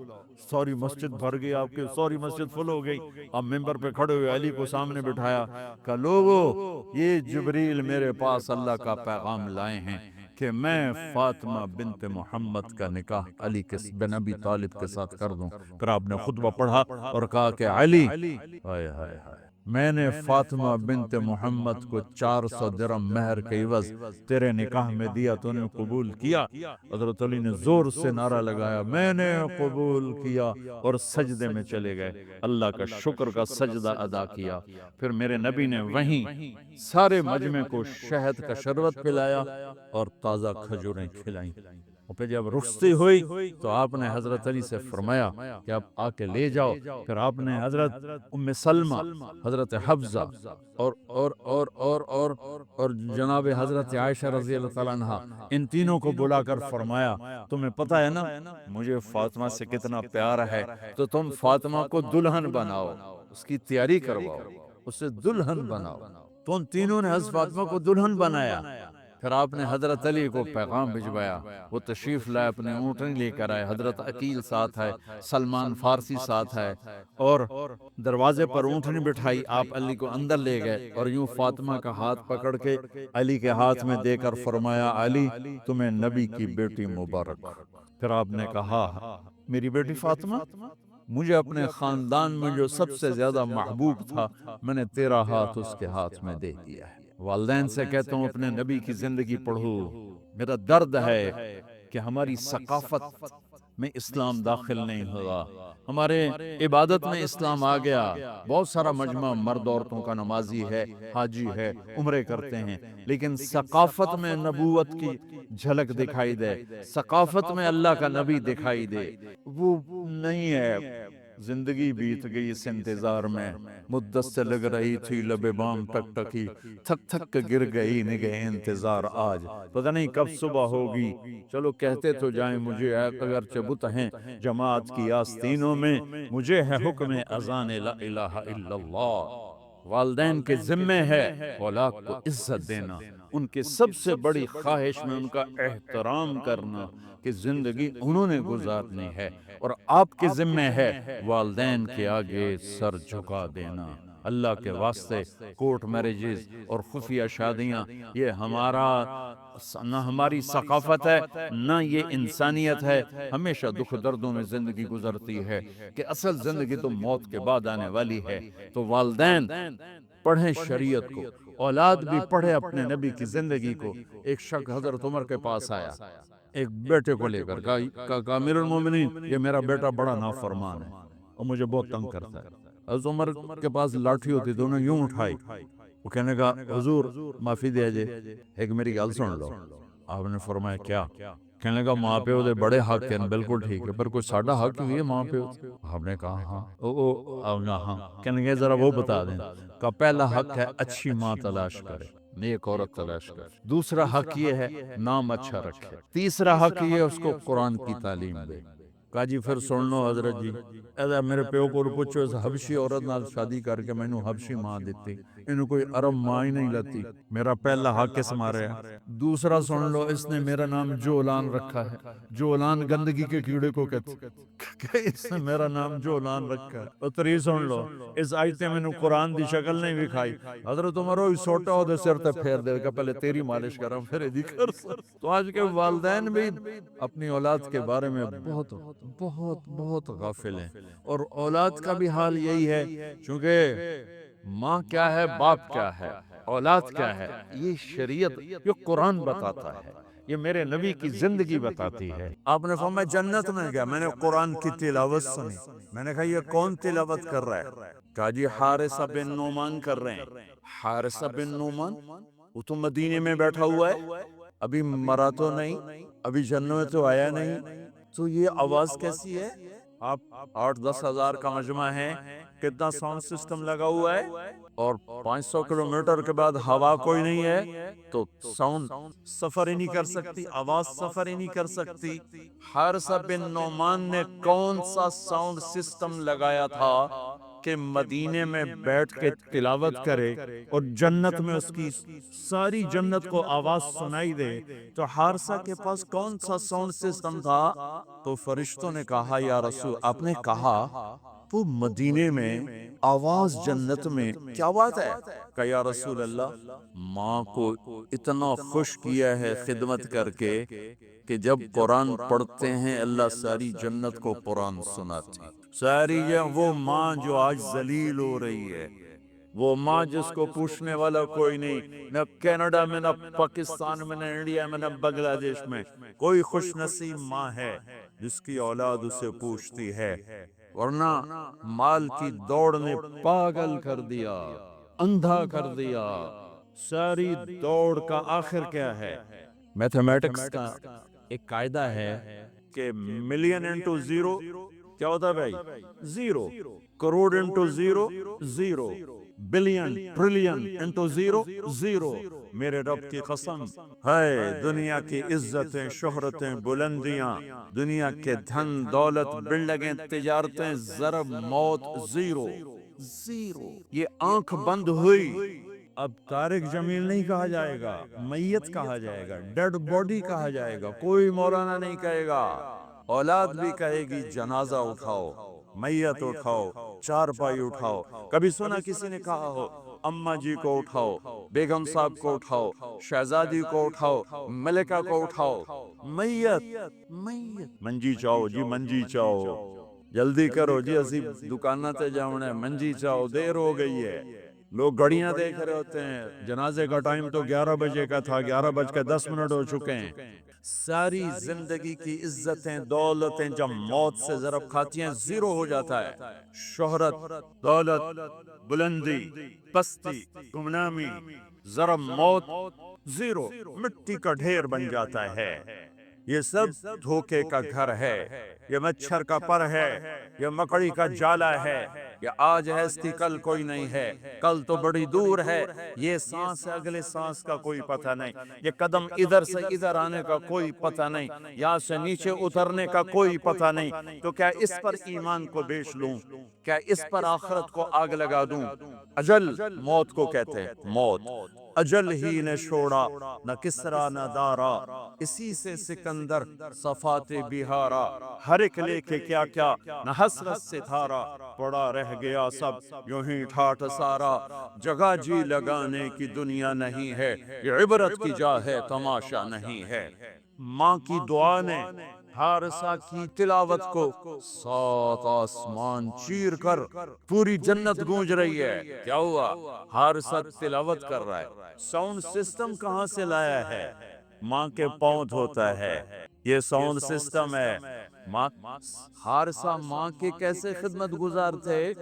ساری مسجد بھر گئی، آپ کے ساری مسجد فل ہو گئی، آپ ممبر پہ کھڑے ہوئے علی کو سامنے بٹھایا، کہ لوگو یہ جبریل میرے پاس اللہ کا پیغام لائے ہیں کہ میں فاطمہ بنت محمد کا نکاح علی بن ابی طالب کے ساتھ کر دوں۔ پھر آپ نے خطبہ پڑھا اور کہا کہ علی، ہائے ہائے ہائے، میں نے فاطمہ بنت محمد کو 400 درہم مہر کے عوض تیرے نکاح میں دیا، تو نے قبول کیا؟ حضرت علی نے زور سے نعرہ لگایا میں نے قبول کیا، اور سجدے میں چلے گئے، اللہ کا شکر کا سجدہ ادا کیا۔ پھر میرے نبی نے وہیں سارے مجمع کو شہد کا شربت پلایا اور تازہ کھجوریں کھلائیں، اور پھر جب رخصتی ہوئی تو آپ نے حضرت علی سے فرمایا کہ آپ آ کے لے جاؤ۔ پھر آپ نے حضرت ام سلمہ، حضرت حفصہ اور جناب حضرت عائشہ رضی اللہ تعالیٰ عنہ، ان تینوں کو بلا کر فرمایا تمہیں پتہ ہے نا مجھے فاطمہ سے کتنا پیار ہے، تو تم فاطمہ کو دلہن بناؤ، اس کی تیاری کرواؤ، اسے دلہن بناؤ۔ تو ان تینوں نے حضرت فاطمہ کو دلہن بنایا۔ پھر آپ نے حضرت علی کو پیغام بھجوایا، وہ تشریف لائے، اپنے اونٹنی لے کر آئے، حضرت عقیل ساتھ ہے، سلمان فارسی ساتھ ہے، اور دروازے پر اونٹنی بٹھائی، آپ علی کو اندر لے گئے اور یوں فاطمہ کا ہاتھ پکڑ کے علی کے ہاتھ میں دے کر فرمایا علی تمہیں نبی کی بیٹی مبارک۔ پھر آپ نے کہا میری بیٹی فاطمہ، مجھے اپنے خاندان میں جو سب سے زیادہ محبوب تھا میں نے تیرا ہاتھ اس کے ہاتھ میں دے دیا ہے۔ والدین سے کہتا ہوں اپنے نبی کی زندگی پڑھو، میرا درد ہے کہ ہماری ثقافت میں اسلام داخل نہیں ہوا، ہمارے عبادت میں اسلام آ گیا، بہت سارا مجمع مرد عورتوں کا نمازی ہے، حاجی ہے، عمرے کرتے ہیں، لیکن ثقافت میں نبوت کی جھلک دکھائی دے، ثقافت میں اللہ کا نبی دکھائی دے، وہ نہیں ہے۔ زندگی بیت گئی اس انتظار میں، مدت سے لگ رہی تھی لب بام ٹک ٹکی، تھک تھک کے گر گئی نگہ انتظار آج، پتہ نہیں کب صبح ہوگی، چلو کہتے تو جائیں مجھے اگرچہ بت ہیں جماعت کی آستینوں میں، مجھے ہے حکم اذان لا الہ الا اللہ۔ والدین کے ذمے ہے اولاد کو عزت دینا، ان کی سب سے بڑی خواہش میں ان کا احترام کرنا کہ زندگی انہوں نے گزارنی ہے، اور آپ کے ذمہ ہے والدین کے آگے سر جھکا دینا۔ اللہ کے واسطے کورٹ میرجز اور خفیہ شادیاں یہ نہ ہماری ثقافت ہے، نہ یہ انسانیت ہے۔ ہمیشہ دکھ دردوں میں زندگی گزرتی ہے کہ اصل زندگی تو موت کے بعد آنے والی ہے۔ تو والدین پڑھیں شریعت کو، اولاد بھی پڑھے اپنے نبی کی زندگی کو۔ ایک شخص حضرت عمر کے پاس آیا ایک بیٹے کو لے کر، کہا امیر المومنین یہ میرا بیٹا بڑا نافرمان ہے اور مجھے بہت تنگ کرتا ہے۔ حضرت عمر کے پاس لاٹھی ہوتی تو انہوں نے یوں اٹھائی، وہ کہنے کا حضور معافی دیا جے، ایک میری گل سن لو۔ آپ نے فرمایا کیا؟ کہنے لگا ماں پیو دے بڑے حق ہیں، بالکل ٹھیک ہے، پر کوئی ساڈا حق بھی ہے ماں پیو؟ آپ نے کہا ہاں۔ ہاں، کہنے لگے ذرا وہ بتا دیں۔ کا پہلا حق ہے اچھی ماں تلاش کرے، نیک عورت تلاش کرے۔ دوسرا حق یہ ہے نام اچھا رکھے۔ تیسرا حق یہ ہے اس کو قرآن کی تعلیم دے۔ کہا جی پھر سن لو حضرت جی، ایسا میرے پیو کو پوچھو اس حبشی عورت نال شادی کر کے میں حبشی ماں دیتی، انہوں کوئی عرب ماں ہی نہیں لتی۔ میرا پہلا حق اس مارے ہے۔ دوسرا سن لو، اس نے میرا نام جولان رکھا ہے۔ جولان گندگی کے کیڑے کو کہتے، کہ اس نے میرا نام جولان رکھا ہے۔ اور تری سن لو، اس آیت میں قرآن دی شکل نہیں دکھائی۔ حضرت عمر ہوئی سوٹا ہو دے سر تے پھیر دے کہ پہلے تیری مالش کراں پھر ایدی کر سر۔ تو آج کے والدین بھی اپنی اولاد کے بارے میں بہت بہت بہت غافل ہیں، اور اولاد کا بھی حال یہی ہے، چونکہ ماں کیا ہے، باپ کیا ہے، اولاد کیا ہے، یہ شریعت، یہ قرآن بتاتا ہے، یہ میرے نبی کی زندگی بتاتی ہے۔ آپ نے فرمایا جنت میں گیا، میں نے قرآن کی تلاوت سنی، میں نے کہا یہ کون تلاوت کر رہا ہے؟ کہا جی حارثہ بن نعمان کر رہے ہیں۔ حارثہ بن نعمان وہ تو مدینے میں بیٹھا ہوا ہے، ابھی مرا تو نہیں، ابھی جنت میں تو آیا نہیں، تو یہ آواز کیسی ہے؟ آپ 8-10 ہزار کا مجمع ہے، کتنا ساؤنڈ سسٹم لگا ہوا ہے، اور 500 کلومیٹر کے بعد ہوا کوئی نہیں ہے، تو ساؤنڈ سفر ہی نہیں کر سکتی، آواز سفر ہی نہیں کر سکتی۔ حارثہ بن نعمان نے کون سا ساؤنڈ سسٹم لگایا تھا کہ مدینے میں بیٹھ کے تلاوت کرے اور جنت میں اس کی ساری جنت کو آواز سنائی دے؟ تو حارثہ کے پاس کون سا ساؤنڈ سسٹم تھا؟ تو فرشتوں نے کہا یا رسول، آپ نے کہا وہ مدینے میں آواز جنت میں، کیا بات ہے؟ کہ یا رسول اللہ ماں کو اتنا خوش کیا ہے خدمت کر کے کہ جب قرآن پڑھتے ہیں اللہ ساری جنت کو قرآن سناتی، ساری وہ ماں جو آج ذلیل ہو رہی ہے، وہ ماں جس کو پوچھنے والا کوئی نہیں، نہ کینیڈا میں، نہ پاکستان میں، نہ انڈیا میں، نہ بنگلہ دیش میں، کوئی خوش نصیب ماں ہے جس کی اولاد اسے پوچھتی ہے، ورنہ مال کی دوڑ نے پاگل کر دیا، اندھا کر دیا۔ ساری دوڑ کا آخر کیا ہے؟ میتھمیٹکس کا ایک قاعدہ ہے کہ ملین انٹو زیرو کیا ہوتا ہے بھائی؟ Zero. Crore into zero zero. Billion trillion into zero zero. میرے رب کی قسم ہے، دنیا کی عزتیں، شہرتیں، بلندیاں، دنیا کے دھن دولت، بلڈنگیں، تجارتیں، ضرب موت زیرو زیرو۔ یہ آنکھ بند ہوئی، اب طارق جمیل نہیں کہا جائے گا، میت کہا جائے گا، ڈیڈ باڈی کہا جائے گا، کوئی مولانا نہیں کہے گا۔ اولاد بھی کہے گی جنازہ اٹھاؤ، میت اٹھاؤ، چارپائی اٹھاؤ۔ کبھی سنا کسی نے کہا ہو اماں جی کو اٹھاؤ، بیگم صاحب کو اٹھاؤ، شہزادی کو اٹھاؤ، ملکہ کو اٹھاؤ؟ میت میت۔ منجی چاہو جی، منجی چاہو، جلدی کرو جی، اسی دکانہ تے جاؤں ہے، منجی چاہو، دیر ہو گئی ہے۔ لوگ گھڑیاں دیکھ رہے ہوتے ہیں، جنازے کا ٹائم تو 11 بجے کا تھا، 11:10 ہو چکے ہیں۔ ساری زندگی کی عزتیں، دولتیں جب موت سے ضرب کھاتی ہیں زیرو ہو جاتا ہے۔ شہرت، دولت، بلندی، پستی، گمنامی، ضرب موت زیرو، مٹی کا ڈھیر بن جاتا ہے۔ یہ سب دھوکے کا گھر ہے، یہ مچھر کا پر ہے، یہ مکڑی کا جالا ہے، کہ آج ہے اس کی کل کوئی نہیں ہے، کل تو بڑی دور ہے، یہ سانس سے اگلے سانس کا کوئی پتہ نہیں، یہ قدم ادھر سے ادھر آنے کا کوئی پتہ نہیں، یہاں سے نیچے اترنے کا کوئی پتہ نہیں، تو کیا اس پر ایمان کو بیچ لوں، کیا اس پر آخرت کو آگ لگا دوں؟ اجل موت کو کہتے ہیں، موت اجل ہی نے چھوڑا نہ کسرا نہ دارا، اسی سے سکندر صفات بہارا، ہر ایک لے کے کیا کیا نہ حسرت سے تھارا، پڑا رہ گیا سب یوں ہی ٹھاٹھ سارا، جگہ جی لگانے کی دنیا نہیں ہے، یہ عبرت کی جا ہے تماشا نہیں ہے۔ ماں کی دعا نے حارثہ کی تلاوت کو سات آسمان چیر کر پوری جنت گونج رہی ہے۔ کیا ہوا؟ حارثہ تلاوت کر رہا ہے، ساؤنڈ سسٹم کہاں سے لایا ہے؟ ماں کے پاؤں دھوتا ہے، یہ ساؤنڈ سسٹم ہے۔ ماں حارثہ ماں کے کیسے خدمت گزار تھے؟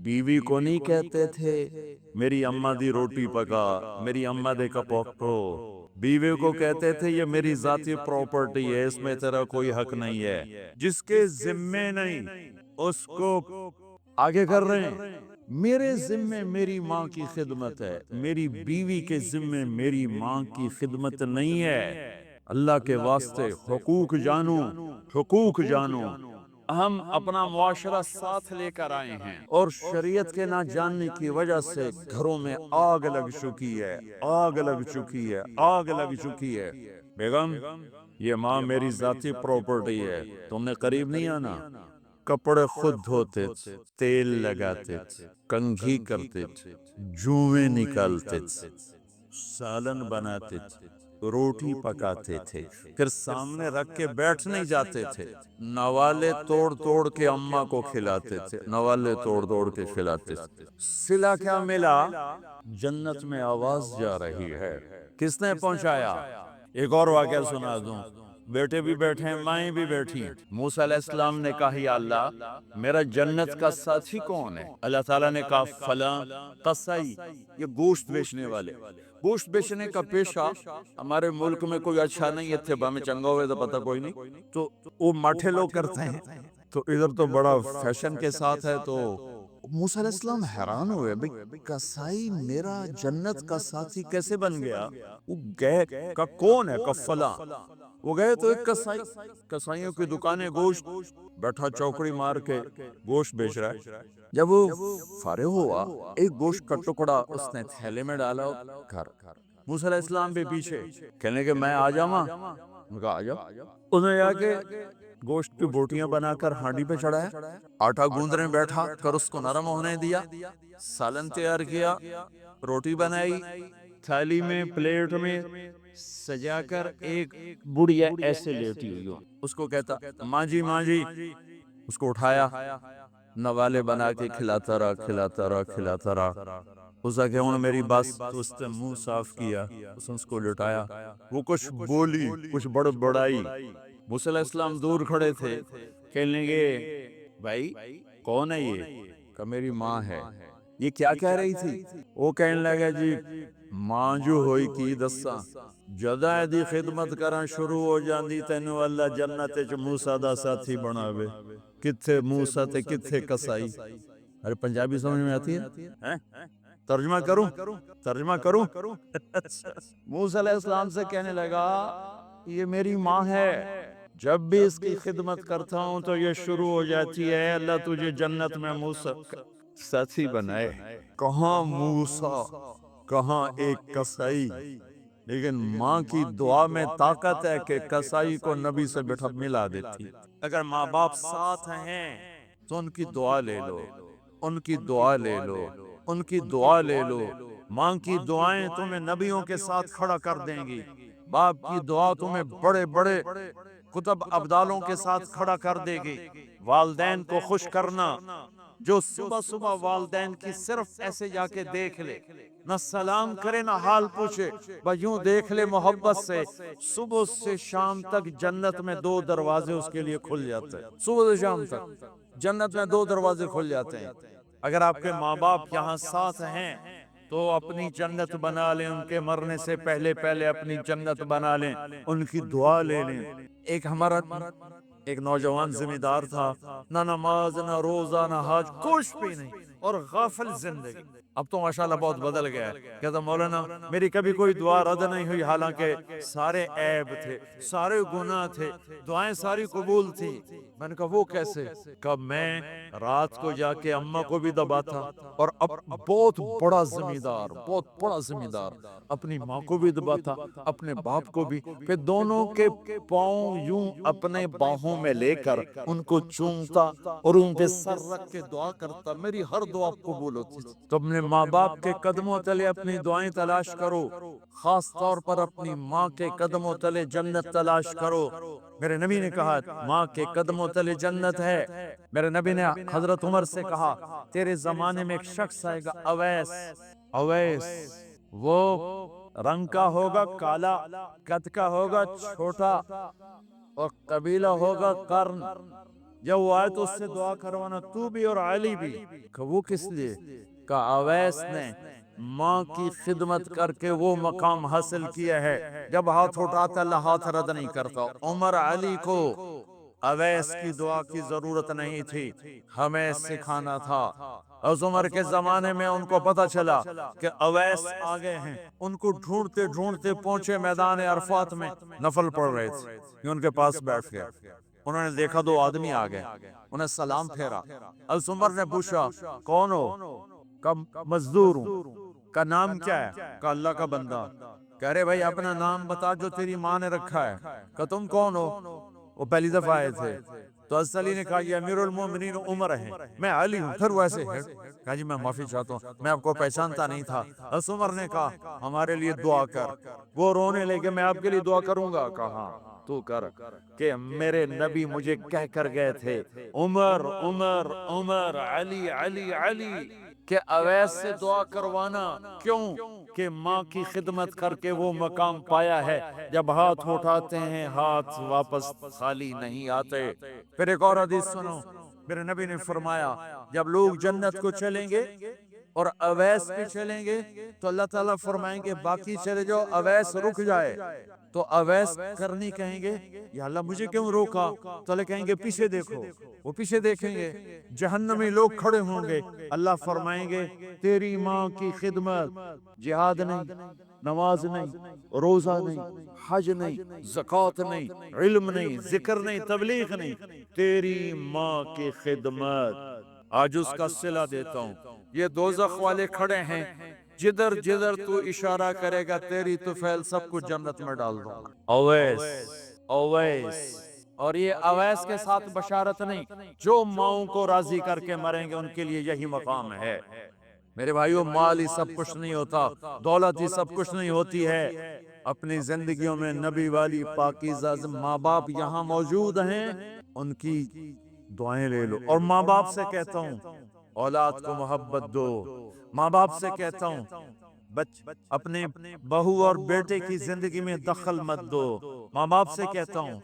بیوی کو نہیں کہتے تھے میری اماں دی روٹی پکا، میری اماں دے کپڑو، بیوی کو کہتے تھے یہ میری ذاتی پراپرٹی ہے، اس میں تیرا کوئی حق نہیں ہے، جس کے ذمے نہیں اس کو آگے کر رہے ہیں۔ میرے ذمے میری ماں کی خدمت ہے، میری بیوی کے ذمے میری ماں کی خدمت نہیں ہے۔ اللہ کے واسطے حقوق جانو، حقوق جانو۔ ہم اپنا معاشرہ ساتھ لے کر آئے ہیں اور شریعت کے نہ جاننے کی وجہ سے گھروں میں آگ لگ چکی ہے، آگ لگ چکی ہے، آگ لگ چکی ہے۔ بیگم یہ ماں میری ذاتی پراپرٹی ہے، تم نے قریب نہیں آنا۔ کپڑے خود دھوتے تھے، تیل لگاتے تھے، کنگھی کرتے تھے، جوئیں نکالتے تھے، سالن بناتے تھے، روٹی پکاتے تھے، پھر سامنے رکھ کے بیٹھ نہیں جاتے تھے، نوالے توڑ توڑ کے اماں کو کھلاتے تھے، نوالے توڑ توڑ کے کھلاتے تھے۔ صلہ کیا ملا؟ جنت میں آواز جا رہی ہے۔ کس نے پہنچایا؟ ایک اور واقعہ سنا دوں، بیٹے بھی بیٹھے ہیں، مائیں بھی بیٹھی ہیں۔ موسیٰ علیہ السلام نے کہا یا اللہ میرا جنت کا ساتھی کون ہے؟ اللہ تعالیٰ نے کہا فلاں قصائی، یہ گوشت بیچنے والے۔ گوشت بیچنے کا پیشہ ہمارے ملک میں کوئی اچھا نہیں ہے، تھے میں چنگا ہوئے تو پتہ کوئی نہیں، تو وہ ماٹھے لوگ کرتے ہیں، تو ادھر تو بڑا فیشن کے ساتھ ہے۔ تو موسیٰ علیہ السلام حیران ہوئے، بھئی قصائی میرا جنت کا ساتھی کیسے بن گیا؟ وہ گئے کہ کون ہے؟ کہ فلاں۔ وہ گئے تو ایک قصائی، قصائیوں کی دکانیں، گوشت، بیٹھا چوکڑی مار کے گوشت بیچ رہا ہے۔ جب وہ فارغ ہوا ایک گوشت کا ٹکڑا اس نے تھیلے میں ڈالا گھر۔ موسیٰ علیہ السلام بھی پیچھے، کہنے کہ میں آ جاؤں؟ انہوں نے کہا آ جاؤ۔ انہوں نے آ کے گوشت کی بوٹیاں بنا کر ہانڈی پہ چڑھایا، آٹا گوندنے بیٹھا کر اس کو نرم ہونے دیا، سالن تیار کیا، روٹی بنائی، تھالی میں پلیٹ میں سجا کر ایک بڑھیا ایسے لیٹی ہوئی ہو، اس کو کہتا ماں جی ماں جی، اس کو اٹھایا، نوالے بنا کے کھلاتا رہا کھلاتا رہا کھلاتا رہا۔ اس نے کہا انہوں میری بات تو اس نے منہ صاف کیا، اس نے اس کو لٹایا، وہ کچھ بولی، کچھ بڑائی۔ موسیٰ علیہ السلام دور کھڑے تھے، کہنے لگے بھائی کون ہے یہ؟ کہ میری ماں ہے۔ یہ کیا کہہ رہی تھی؟ وہ کہنے لگا جی ماں جو ہوئی کی دساں جدا دی خدمت کرنا شروع ہو جاندی تینو اللہ جنت وچ موسیٰ دا ساتھی بناوے، کتھے موسیٰ تے کتھے قصائی۔ ارے پنجابی سمجھ میں آتی ہے؟ ترجمہ کروں؟ ترجمہ کروں؟ موسیٰ علیہ السلام سے کہنے لگا یہ میری ماں ہے، جب بھی اس کی خدمت کرتا ہوں تو یہ شروع ہو جاتی ہے اللہ تجھے جنت میں موسیٰ ساتھی بنائے۔ کہاں موسیٰ، کہاں ایک قصائی، لیکن ماں کی دعا میں طاقت ہے کہ قصائی کو نبی سے بٹھا ملا دیتی۔ اگر ماں باپ ساتھ ہیں تو ان کی دعا لے لو، ان کی دعا لے لو، ان کی دعا لے لو۔ ماں کی دعائیں تمہیں نبیوں کے ساتھ کھڑا کر دیں گی، باپ کی دعا تمہیں بڑے بڑے کتب ابدالوں کے ساتھ کھڑا کر دے گی۔ والدین کو خوش کرنا، جو صبح صبح والدین کی صرف ایسے جا کے دیکھ لے، نہ سلام کرے نہ حال پوچھے، بس یوں دیکھ لے محبت سے، صبح سے شام تک جنت میں 2 دروازے اس کے لیے کھل جاتے ہیں۔ صبح سے شام تک جنت میں 2 دروازے کھل جاتے ہیں۔ اگر آپ کے ماں باپ یہاں ساتھ ہیں تو اپنی جنت بنا لیں، ان کے مرنے سے پہلے پہلے اپنی جنت بنا لیں، ان کی دعا لے لیں۔ ایک نوجوان ذمہ تھا، نہ نماز نہ روزہ نہ حج، کچھ بھی نہیں، اور غافل زندگی۔ اب تو ماشاءاللہ بہت بدل گیا ہے۔ کہتا مولانا میری کبھی کوئی دعا رد نہیں ہوئی، حالانکہ سارے عیب تھے، سارے گناہ تھے، دعائیں ساری قبول تھی۔ میں نے کہا وہ کیسے؟ کہ میں رات کو جا کے اماں کو بھی دباتا، اور اب بہت بڑا ذمہ دار اپنی ماں کو بھی دباتا، اپنے باپ کو بھی، پھر دونوں کے پاؤں یوں اپنے باہوں میں لے کر ان کو چومتا اور ان پہ سر رکھ کے دعا کرتا، میری ہر دعا قبول ہوتی تھی۔ تو اپنے ماں باپ کے قدموں تلے اپنی دعائیں تلاش کرو، خاص طور پر اپنی ماں کے قدموں تلے جنت تلاش کرو۔ میرے نبی نے کہا ماں کے قدموں تلے جنت ہے۔ میرے نبی نے حضرت عمر سے کہا تیرے زمانے میں ایک شخص آئے گا، اویس، وہ رنگ کا ہوگا کالا، قد کا ہوگا چھوٹا، اور قبیلہ ہوگا قرن۔ جب وہ آئے تو اس سے دعا کروانا، تو بھی اور علی بھی۔ کہ وہ کس لیے؟ کہ اویس نے ماں کی خدمت کر کے وہ مقام حاصل کیا ہے، جب ہاتھ اٹھاتا اللہ ہاتھ رد نہیں کرتا۔ عمر علی کو اویس کی دعا کی ضرورت نہیں تھی، ہمیں سکھانا تھا۔ اس عمر کے زمانے میں ان کو پتا چلا کہ اویس آگے ہیں، ان کو ڈھونڈتے ڈھونڈتے پہنچے میدان عرفات میں، نفل پڑھ رہے تھے، یہ ان کے پاس بیٹھ گئے۔ انہوں نے دیکھا دو آدمی آگئے، انہیں سلام پھیرا۔ اس عمر نے پوچھا کون ہو؟ کہ مزدور ہوں۔ کا نام کیا ہے؟ کہ اللہ کا بندہ۔ کہہ رہے بھائی اپنا نام بتا جو تیری ماں نے رکھا ہے۔ کہ تم کون ہو؟ وہ پہلی دفعہ آئے تھے۔ تو حضرت علی نے کہا یہ امیر المومنین عمر ہیں، میں علی ہوں۔ پھر وہ ایسے ہے، کہا جی میں معافی چاہتا ہوں، میں آپ کو پہچانتا نہیں تھا۔ حضرت عمر نے کہا ہمارے لیے دعا کر۔ وہ رونے لگے میں آپ کے لیے دعا کروں گا؟ کہا تو کر، کہ میرے نبی مجھے کہہ کر گئے تھے عمر عمر عمر، علی علی علی، کہ اویس سے دعا کروانا۔ کیوں؟ کہ ماں کی خدمت کر کے وہ مقام پایا ہے، جب ہاتھ اٹھاتے ہیں ہاتھ واپس خالی نہیں آتے۔ پھر ایک اور حدیث سنو، میرے نبی نے فرمایا جب لوگ جنت کو چلیں گے اور اویس پہ چلیں گے تو اللہ تعالیٰ فرمائیں گے باقی چلے جاؤ، اویس رک جائے۔ تو اویس کرنی کہیں گے یا اللہ مجھے کیوں روکا؟ تو اللہ کہیں گے پیچھے دیکھو، وہ پیچھے دیکھیں گے، جہنمی لوگ کھڑے ہوں گے، اللہ فرمائیں گے تیری ماں کی خدمت، جہاد نہیں، نماز نہیں، روزہ نہیں، حج نہیں، زکوٰۃ نہیں، علم نہیں، ذکر نہیں، تبلیغ نہیں، تیری ماں کی خدمت۔ آج اس کا صلہ دیتا ہوں، یہ دوزخ والے کھڑے ہیں، جدھر جدھر تو اشارہ کرے گا تیری طفیل سب کو جنت میں ڈال دوں گا۔ اویس، اور یہ اویس کے ساتھ بشارت نہیں، جو ماؤں کو راضی کر کے مریں گے ان کے لیے یہی مقام ہے۔ میرے بھائیوں مال ہی سب کچھ نہیں ہوتا، دولت ہی سب کچھ نہیں ہوتی ہے۔ اپنی زندگیوں میں نبی والی پاکیزہ ماں باپ یہاں موجود ہیں، ان کی دعائیں لے لو۔ اور ماں باپ سے کہتا ہوں اولاد کو محبت دو، ماں باپ سے کہتا ہوں اپنے بہو اور بیٹے کی زندگی میں دخل مت دو، ماں باپ سے کہتا ہوں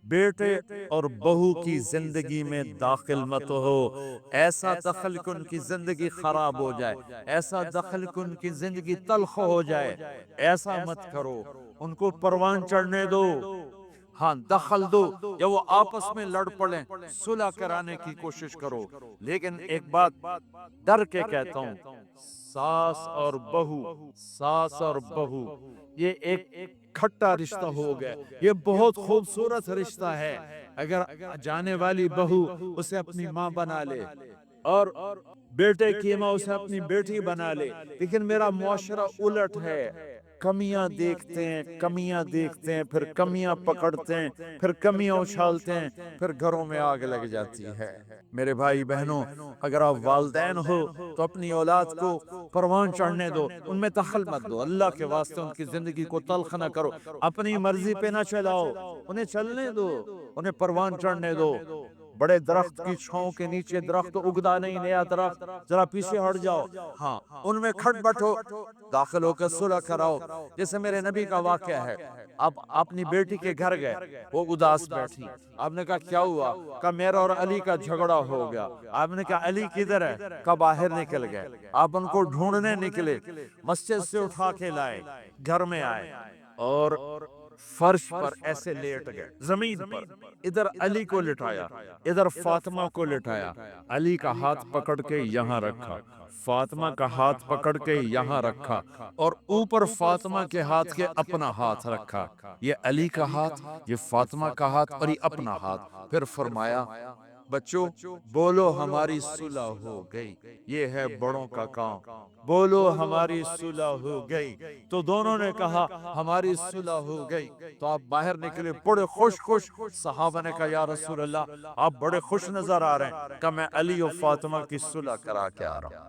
بیٹے اور بہو کی زندگی میں داخل مت ہو، ایسا دخل کہ ان کی زندگی خراب ہو جائے، ایسا دخل کہ ان کی زندگی تلخ ہو جائے، ایسا مت کرو، ان کو پروان چڑھنے دو۔ ہاں دخل دو، یا وہ آپس میں لڑ پڑیں صلح کرانے کی کوشش کرو، لیکن ایک بات ڈر کے کہتا ہوں، ساس اور بہو یہ ایک کھٹا رشتہ ہو گیا، یہ بہت خوبصورت رشتہ ہے۔ اگر جانے والی بہو اسے اپنی ماں بنا لے اور بیٹے کی ماں اسے اپنی بیٹی بنا لے، لیکن میرا معاشرہ الٹ ہے، کمیاں دیکھتے ہیں، پھر کمیاں پکڑتے ہیں، پھر کمیاں اچھالتے ہیں، پھر گھروں میں آگ لگ جاتی ہے۔ میرے بھائی بہنوں، اگر آپ والدین ہو تو اپنی اولاد کو پروان چڑھنے دو، ان میں دخل مت دو، اللہ کے واسطے ان کی زندگی کو تلخ نہ کرو، اپنی مرضی پہ نہ چلاؤ، انہیں چلنے دو، انہیں پروان چڑھنے دو۔ بڑے درخت کی چھاؤں کے نیچے درخت اگدا نہیں، نیا درخت، ذرا پیچھے ہٹ جاؤ، ہاں ان میں کھٹ بٹو، داخل ہو کر صلح کراؤ۔ جیسے میرے نبی کا واقعہ ہے، اب اپنی بیٹی کے گھر گئے، وہ اداس بیٹھی، آپ نے کہا کیا ہوا؟ کہا میرا اور علی کا جھگڑا ہو گیا۔ آپ نے کہا علی کدھر ہے؟ کہا باہر نکل گئے۔ آپ ان کو ڈھونڈنے نکلے، مسجد سے اٹھا کے لائے، گھر میں آئے اور فرش پر ایسے لیٹ گئے، زمین پر، ادھر علی کو لٹایا، ادھر فاطمہ کو لٹایا، علی کا ہاتھ پکڑ کے یہاں رکھا، فاطمہ کا ہاتھ پکڑ کے یہاں رکھا، اور اوپر فاطمہ کے ہاتھ کے اپنا ہاتھ رکھا، یہ علی کا ہاتھ، یہ فاطمہ کا ہاتھ، اور یہ اپنا ہاتھ۔ پھر فرمایا بچوں بولو ہماری صلح ہو گئی، یہ ہے بڑوں کا کام، بولو ہماری صلح ہو گئی۔ تو دونوں نے کہا ہماری صلح ہو گئی۔ تو آپ باہر نکلے بڑے خوش خوش، صحابہ نے کہا یا رسول اللہ آپ بڑے خوش نظر آ رہے ہیں، کہ میں علی و فاطمہ کی صلح کرا کے آ رہا ہوں۔